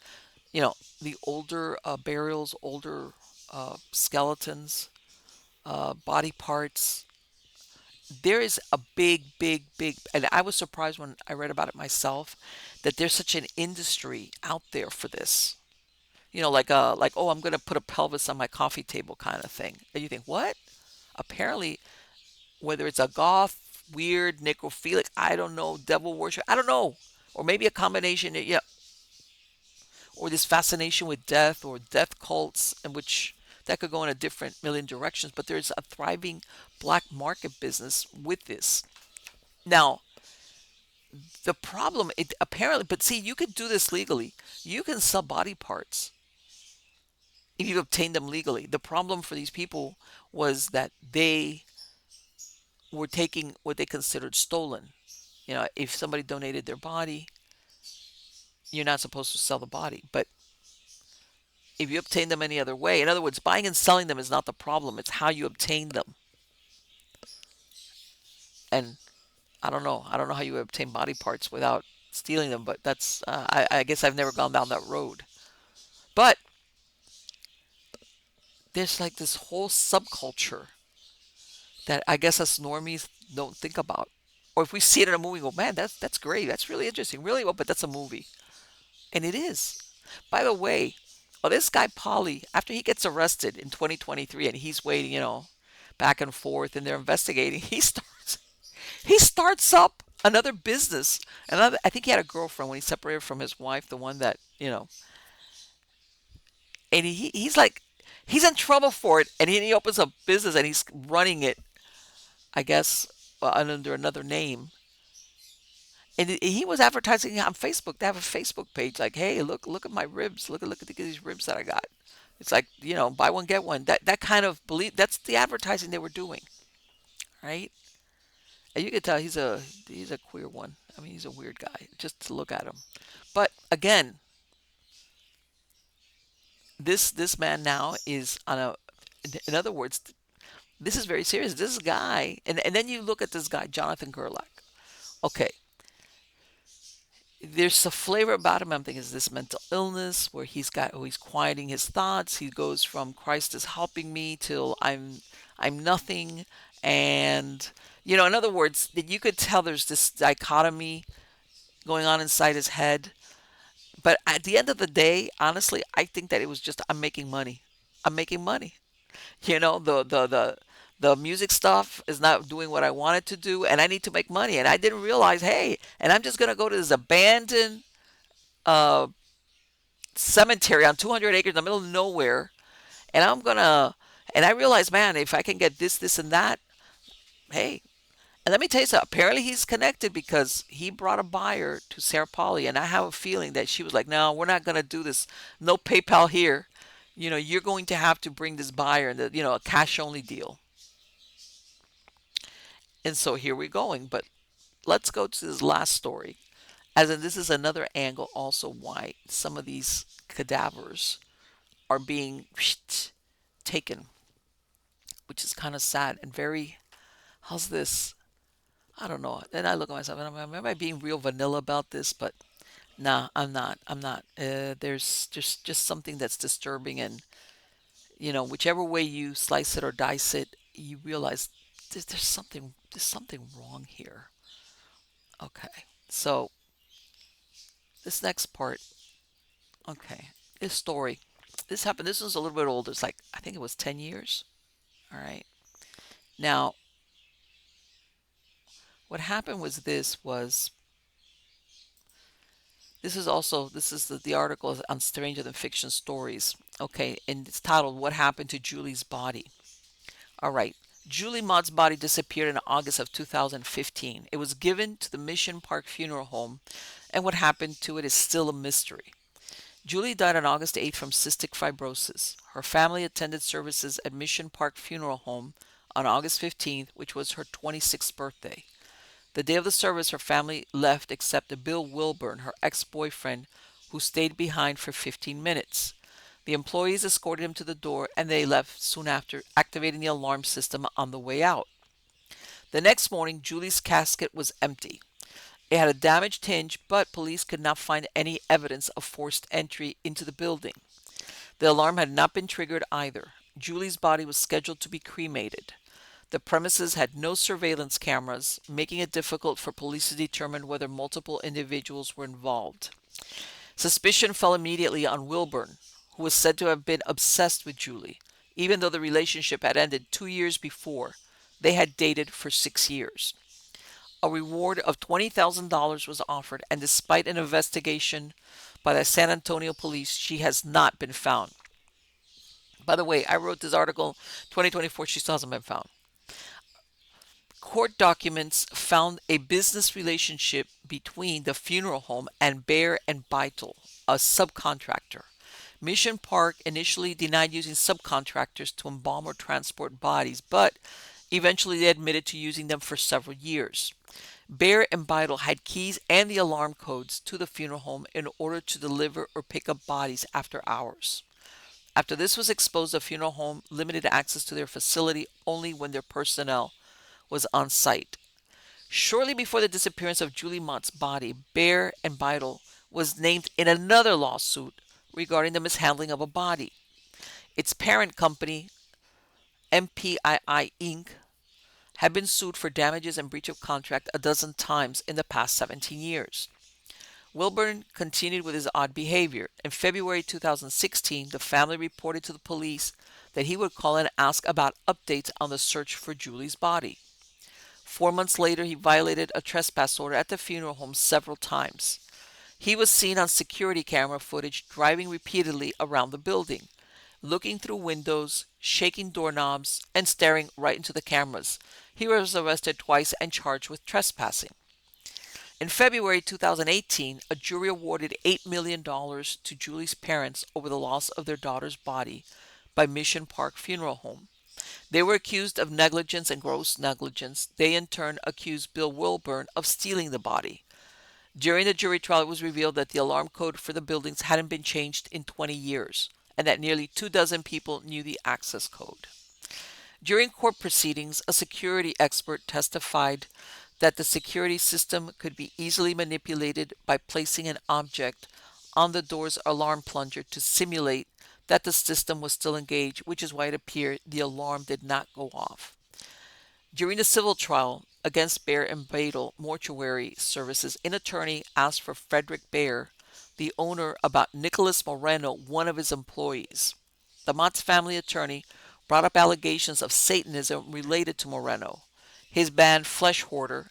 Speaker 1: the older burials, older skeletons, body parts. There is a big, and I was surprised when I read about it myself, that there's such an industry out there for this. Like oh, I'm going to put a pelvis on my coffee table kind of thing. And you think, what? Apparently, whether it's a goth, weird, necrophilic, I don't know, devil worship, I don't know. Or maybe a combination, yeah. Or this fascination with death, or death cults, in which that could go in a different million directions. But there's a thriving black market business with this. Now, the problem, apparently, but see, you could do this legally. You can sell body parts if you obtain them legally. The problem for these people was that they were taking what they considered stolen. If somebody donated their body, you're not supposed to sell the body. But if you obtain them any other way, in other words, buying and selling them is not the problem. It's how you obtain them. And I don't know how you obtain body parts without stealing them, but that's, I guess I've never gone down that road. But there's like this whole subculture that I guess us normies don't think about. Or if we see it in a movie, we go, man, that's great. That's really interesting. Really? Well, but that's a movie. And it is. By the way, this guy Polly, after he gets arrested in 2023 and he's waiting, back and forth, and they're investigating, he starts up another business. I think he had a girlfriend when he separated from his wife, the one that, and he's like, he's in trouble for it, and he opens a business and he's running it, I guess, under another name. And he was advertising on Facebook. They have a Facebook page like, hey, look at my ribs. Look at these ribs that I got. It's like, buy one, get one. That kind of belief, that's the advertising they were doing. Right? And you can tell he's a queer one. I mean, he's a weird guy, just to look at him. But again, this man now is in other words, this is very serious. This guy, and then you look at this guy, Jonathan Gerlach. Okay. There's a flavor about him. I'm thinking, is this mental illness where he's quieting his thoughts? He goes from Christ is helping me till I'm nothing. And, in other words, that you could tell there's this dichotomy going on inside his head. But at the end of the day, honestly, I think that it was just I'm making money. I'm making money. You know, the music stuff is not doing what I wanted to do, and I need to make money. And I didn't realize, hey, and I'm just gonna go to this abandoned uh, cemetery on 200 acres in the middle of nowhere, and and I realized, man, if I can get this, and that, hey. And let me tell you something. Apparently, he's connected because he brought a buyer to Sarah Polly, and I have a feeling that she was like, "No, we're not going to do this. No PayPal here. You know, you're going to have to bring this buyer, and a cash only deal." And so here we're going. But let's go to this last story, as in this is another angle also why some of these cadavers are being taken, which is kind of sad and very. How's this? I don't know. Then I look at myself and I'm like, am I being real vanilla about this? But nah, I'm not. I'm not. There's just something that's disturbing, and whichever way you slice it or dice it, you realize there's something wrong here. Okay, so this next part. Okay, this story. This happened. This was a little bit older. It's like I think it was 10 years. All right. Now, what happened was this is the article is on Stranger Than Fiction Stories. Okay, and it's titled "What Happened to Julie's Body." All right, Julie Mott's body disappeared in August of 2015. It was given to the Mission Park Funeral Home, and what happened to it is still a mystery. Julie died on August 8th from cystic fibrosis. Her family attended services at Mission Park Funeral Home on August 15th, which was her 26th birthday. The day of the service, her family left except Bill Wilburn, her ex-boyfriend, who stayed behind for 15 minutes. The employees escorted him to the door and they left soon after, activating the alarm system on the way out. The next morning, Julie's casket was empty. It had a damaged hinge, but police could not find any evidence of forced entry into the building. The alarm had not been triggered either. Julie's body was scheduled to be cremated. The premises had no surveillance cameras, making it difficult for police to determine whether multiple individuals were involved. Suspicion fell immediately on Wilburn, who was said to have been obsessed with Julie, even though the relationship had ended 2 years before. They had dated for 6 years. A reward of $20,000 was offered, and despite an investigation by the San Antonio police, she has not been found. By the way, I wrote this article 2024, she still hasn't been found. Court documents found a business relationship between the funeral home and Bear and Beitel, a subcontractor. Mission Park initially denied using subcontractors to embalm or transport bodies, but eventually they admitted to using them for several years. Bear and Beitel had keys and the alarm codes to the funeral home in order to deliver or pick up bodies after hours. After this was exposed, the funeral home limited access to their facility only when their personnel was on site. Shortly before the disappearance of Julie Mott's body, Bear and Beitel was named in another lawsuit regarding the mishandling of a body. Its parent company, MP Inc., had been sued for damages and breach of contract a dozen times in the past 17 years. Wilburn continued with his odd behavior. In February 2016, the family reported to the police that he would call and ask about updates on the search for Julie's body. 4 months later, he violated a trespass order at the funeral home several times. He was seen on security camera footage driving repeatedly around the building, looking through windows, shaking doorknobs, and staring right into the cameras. He was arrested twice and charged with trespassing. In February 2018, a jury awarded $8 million to Julie's parents over the loss of their daughter's body by Mission Park Funeral Home. They were accused of negligence and gross negligence. They in turn accused Bill Wilburn of stealing the body. During the jury trial, it was revealed that the alarm code for the buildings hadn't been changed in 20 years, and that nearly 24 people knew the access code. During court proceedings, a security expert testified that the security system could be easily manipulated by placing an object on the door's alarm plunger to simulate that the system was still engaged, which is why it appeared the alarm did not go off. During the civil trial against Bear and Beitel Mortuary Services, an attorney asked for Frederick Bear, the owner, about Nicholas Moreno, one of his employees. The Mott's family attorney brought up allegations of Satanism related to Moreno, his band Flesh Hoarder,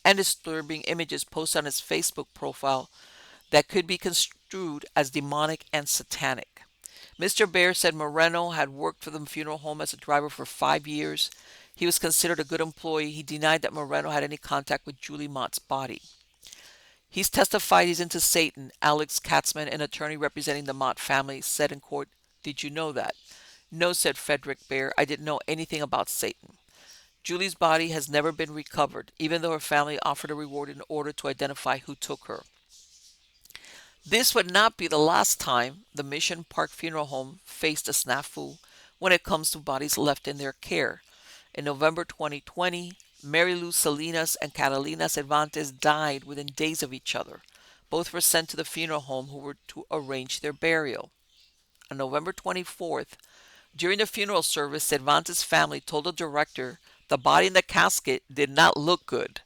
Speaker 1: and disturbing images posted on his Facebook profile that could be construed as demonic and satanic. Mr. Bear said Moreno had worked for the funeral home as a driver for 5 years. He was considered a good employee. He denied that Moreno had any contact with Julie Mott's body. He's testified he's into Satan. Alex Katzman, an attorney representing the Mott family, said in court, "Did you know that?" "No," said Frederick Bear. "I didn't know anything about Satan." Julie's body has never been recovered, even though her family offered a reward in order to identify who took her. This would not be the last time the Mission Park Funeral Home faced a snafu when it comes to bodies left in their care. In November 2020, Mary Lou Salinas and Catalina Cervantes died within days of each other. Both were sent to the funeral home who were to arrange their burial. On November 24th, during the funeral service, Cervantes' family told the director the body in the casket did not look good.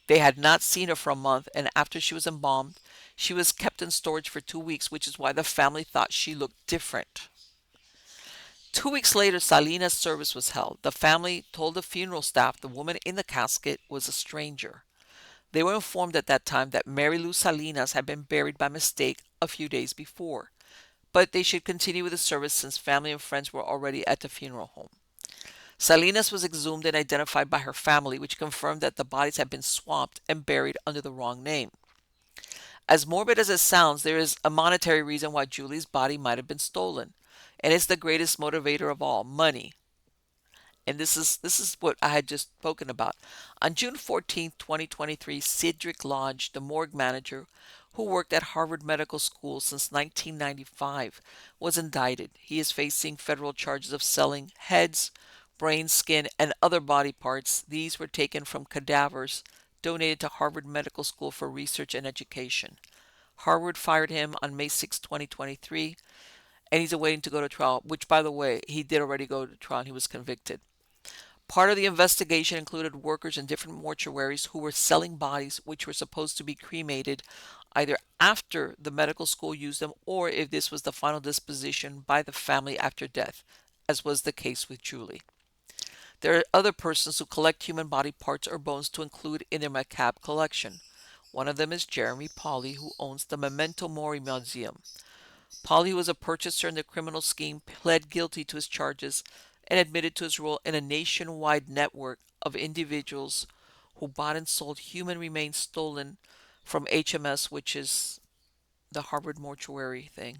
Speaker 1: They had not seen her for a month, and after she was embalmed, she was kept in storage for 2 weeks, which is why the family thought she looked different. 2 weeks later, Salinas' service was held. The family told the funeral staff the woman in the casket was a stranger. They were informed at that time that Mary Lou Salinas had been buried by mistake a few days before, but they should continue with the service since family and friends were already at the funeral home. Salinas was exhumed and identified by her family, which confirmed that the bodies had been swapped and buried under the wrong name. As morbid as it sounds, there is a monetary reason why Julie's body might have been stolen, and it's the greatest motivator of all: money. And this is what I had just spoken about. On June 14, 2023, Cedric Lodge, the morgue manager who worked at Harvard Medical School since 1995, was indicted. He is facing federal charges of selling heads, brain, skin, and other body parts. These were taken from cadavers donated to Harvard Medical School for research and education. Harvard fired him on May 6, 2023, and he's awaiting to go to trial, which, by the way, he did already go to trial and he was convicted. Part of the investigation included workers in different mortuaries who were selling bodies which were supposed to be cremated either after the medical school used them or if this was the final disposition by the family after death, as was the case with Julie. There are other persons who collect human body parts or bones to include in their macabre collection. One of them is Jeremy Pauley, who owns the Memento Mori Museum. Pauley, who was a purchaser in the criminal scheme, pled guilty to his charges and admitted to his role in a nationwide network of individuals who bought and sold human remains stolen from HMS, which is the Harvard mortuary thing,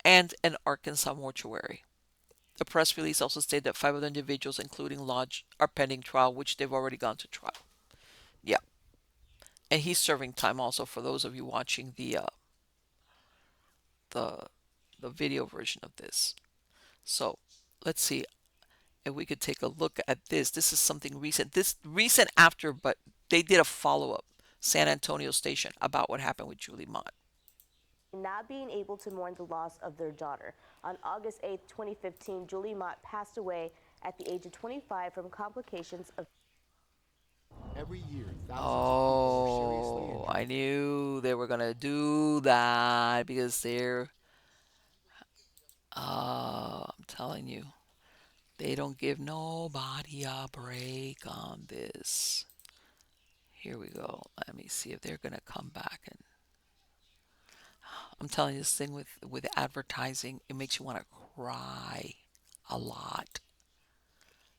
Speaker 1: and an Arkansas mortuary. The press release also stated that 5 other individuals, including Lodge, are pending trial, which they've already gone to trial. Yeah. And he's serving time also, for those of you watching the video version of this. So let's see if we could take a look at this. This is something recent. This recent after, but they did a follow-up, San Antonio station, about what happened with Julie Mott.
Speaker 14: Not being able to mourn the loss of their daughter. On August 8, 2015, Julie Mott passed away at the age of 25 from complications of...
Speaker 15: Every year, thousands of people are seriously injured.
Speaker 1: I knew they were going to do that because they're... I'm telling you, they don't give nobody a break on this. Here we go. Let me see if they're going to come back. And I'm telling you, this thing with advertising, it makes you want to cry a lot.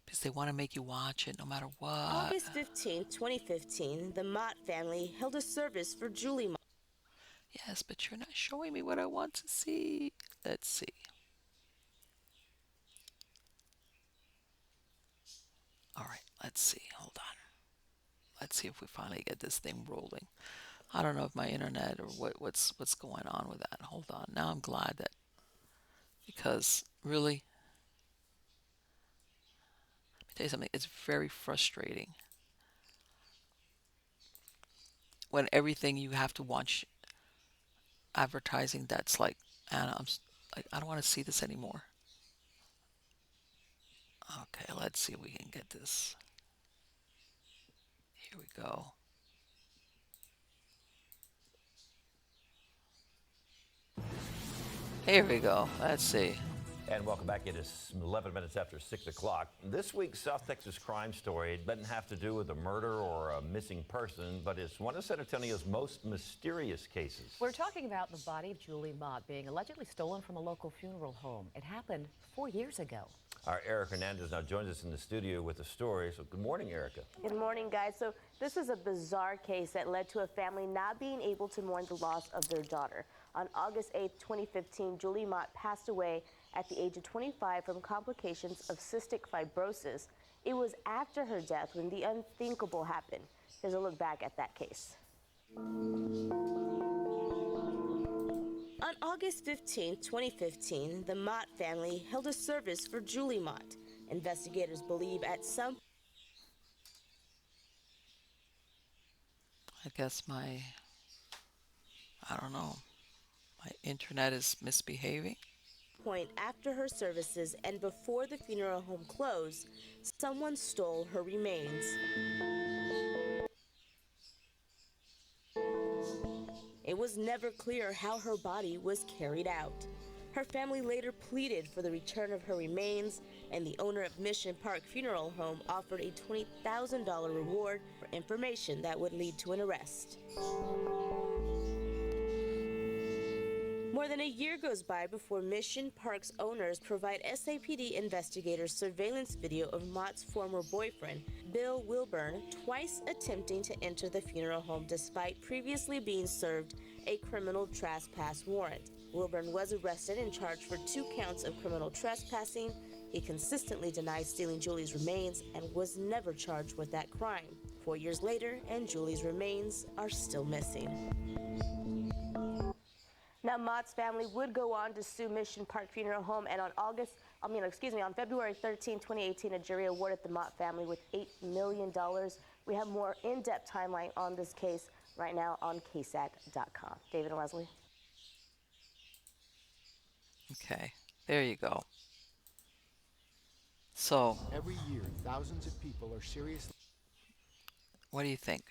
Speaker 1: Because they want to make you watch it no matter what.
Speaker 14: August 15, 2015, the Mott family held a service for Julie Mott.
Speaker 1: Yes, but you're not showing me what I want to see. Let's see. All right, let's see. Hold on. Let's see if we finally get this thing rolling. I don't know if my internet or what's going on with that. Hold on. Now I'm glad that, because really, let me tell you something. It's very frustrating when everything you have to watch advertising that's like, Anna, I don't want to see this anymore. Okay, let's see if we can get this. Here we go. Here we go. Let's see.
Speaker 16: And welcome back. It is 11 minutes after 6 o'clock. This week's South Texas crime story doesn't have to do with a murder or a missing person, but it's one of San Antonio's most mysterious cases.
Speaker 17: We're talking about the body of Julie Mott being allegedly stolen from a local funeral home. It happened 4 years ago.
Speaker 16: Our Erica Hernandez now joins us in the studio with the story. So good morning, Erica.
Speaker 14: Good morning, guys. So this was a bizarre case that led to a family not being able to mourn the loss of their daughter. On August 8, 2015, Julie Mott passed away at the age of 25 from complications of cystic fibrosis. It was after her death when the unthinkable happened. Here's a look back at that case. On August 15, 2015, the Mott family held a service for Julie Mott. Investigators believe at some...
Speaker 1: I guess I don't know, my internet is misbehaving.
Speaker 14: Point after her services and before the funeral home closed, someone stole her remains. It was never clear how her body was carried out. Her family later pleaded for the return of her remains, and the owner of Mission Park Funeral Home offered a $20,000 reward for information that would lead to an arrest. More than a year goes by before Mission Park's owners provide SAPD investigators surveillance video of Mott's former boyfriend, Bill Wilburn, twice attempting to enter the funeral home despite previously being served a criminal trespass warrant. Wilburn was arrested and charged for 2 counts of criminal trespassing. He consistently denied stealing Julie's remains and was never charged with that crime. 4 years later, and Julie's remains are still missing. Now, Mott's family would go on to sue Mission Park Funeral Home, and on February 13, 2018, a jury awarded the Mott family with $8 million. We have more in-depth timeline on this case right now on ksat.com. David and Leslie.
Speaker 1: Okay, there you go. So,
Speaker 15: every year, thousands of people are seriously...
Speaker 1: What do you think?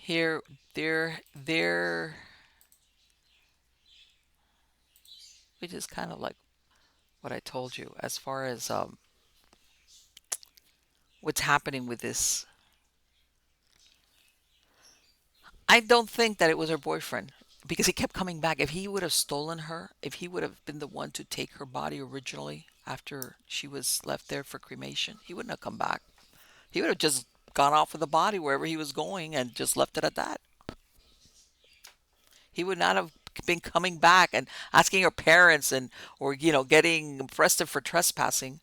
Speaker 1: Here, which is kind of like what I told you as far as what's happening with this. I don't think that it was her boyfriend because he kept coming back. If he would have stolen her, if he would have been the one to take her body originally after she was left there for cremation, he wouldn't have come back. He would have just gone off with the body wherever he was going and just left it at that. He would not have been coming back and asking her parents or getting arrested for trespassing.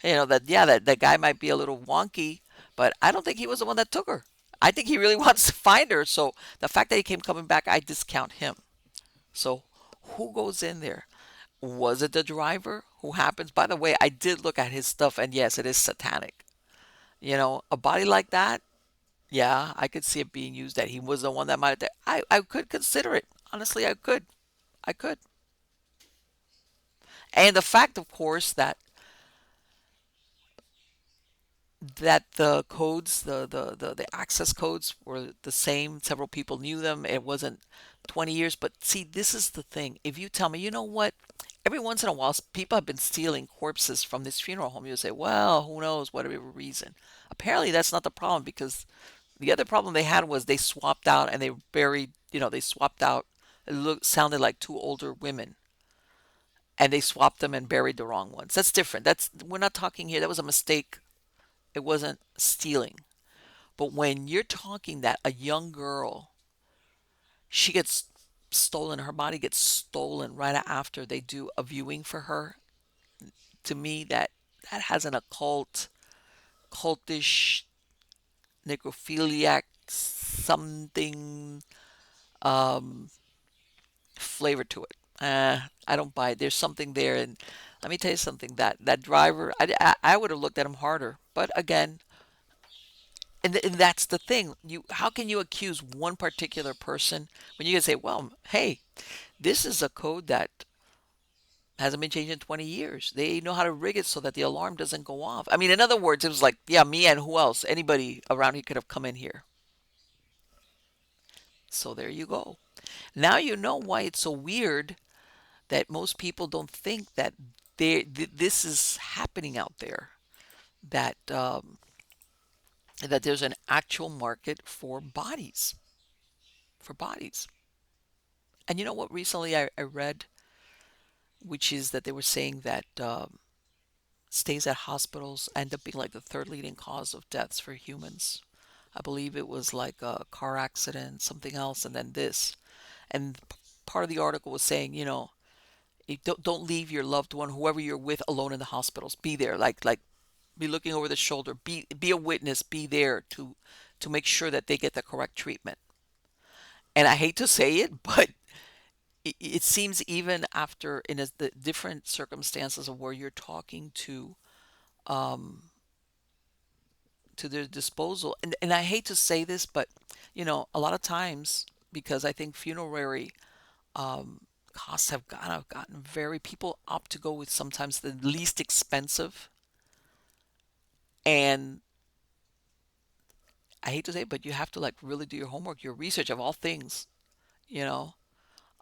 Speaker 1: That guy might be a little wonky, but I don't think he was the one that took her. I think he really wants to find her. So the fact that he came coming back, I discount him. So who goes in there? Was it the driver who happens? By the way, I did look at his stuff, and yes, it is satanic. A body like that, yeah, I could see it being used that he was the one that might have. I could consider it. Honestly, I could. And the fact, of course, that the codes, the access codes were the same. Several people knew them. It wasn't 20 years. But see, this is the thing. If you tell me, you know what? Every once in a while, people have been stealing corpses from this funeral home. You'll say, well, who knows, whatever reason. Apparently, that's not the problem because the other problem they had was they swapped out and they buried, they swapped out. It sounded like 2 older women. And they swapped them and buried the wrong ones. That's different. We're not talking here. That was a mistake. It wasn't stealing. But when you're talking that a young girl, she gets stolen, her body gets stolen right after they do a viewing for her, to me that has an cultish, necrophiliac, something flavor to it. I don't buy it. There's something there, and let me tell you something. That driver, I would have looked at him harder. But again, and that's the thing. How can you accuse one particular person when you can say, well, hey, this is a code that hasn't been changed in 20 years. They know how to rig it so that the alarm doesn't go off. I mean, in other words, it was like, yeah, me and who else? Anybody around here could have come in here. So there you go. Now you know why it's so weird that most people don't think that this is happening out there. That that there's an actual market for bodies. For bodies. And you know what? Recently I read, which is that they were saying that stays at hospitals end up being like the third leading cause of deaths for humans. I believe it was like a car accident, something else, and then this. And part of the article was saying, don't leave your loved one, whoever you're with, alone in the hospitals. Be there, like be looking over the shoulder. Be a witness. Be there to make sure that they get the correct treatment. And I hate to say it, but it seems even after the different circumstances of where you're talking to their disposal. And I hate to say this, but a lot of times, because I think funerary costs have gotten very, people opt to go with sometimes the least expensive. And I hate to say it, but you have to like really do your homework, your research of all things,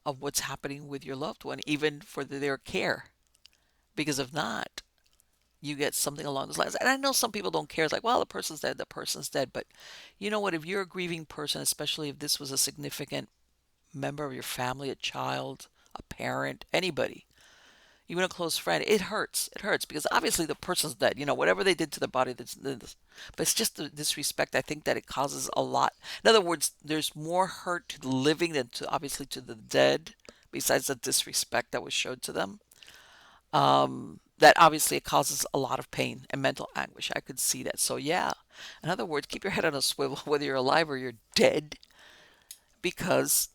Speaker 1: of what's happening with your loved one, even for their care. Because if not, you get something along those lines. And I know some people don't care. It's like, well, the person's dead, the person's dead. But you know what? If you're a grieving person, especially if this was a significant member of your family, a child, a parent, anybody, even a close friend, it hurts. It hurts because obviously the person's dead. Whatever they did to the body, but it's just the disrespect. I think that it causes a lot. In other words, there's more hurt to the living than obviously to the dead, besides the disrespect that was showed to them. That obviously it causes a lot of pain and mental anguish. I could see that. So yeah, in other words, keep your head on a swivel whether you're alive or you're dead, because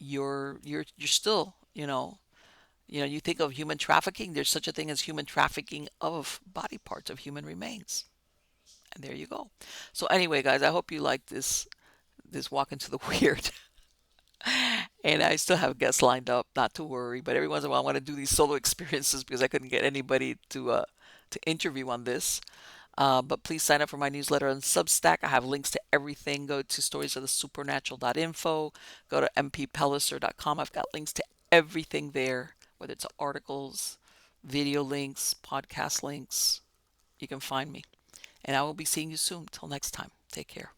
Speaker 1: you're still, you think of human trafficking. There's such a thing as human trafficking of body parts, of human remains. And there you go. So anyway, guys, I hope you like this walk into the weird. And I still have guests lined up, not to worry. But every once in a while, I want to do these solo experiences because I couldn't get anybody to interview on this. But please sign up for my newsletter on Substack. I have links to everything. Go to storiesofthesupernatural.info. Go to mppellicer.com. I've got links to everything there, whether it's articles, video links, podcast links. You can find me. And I will be seeing you soon. Till next time. Take care.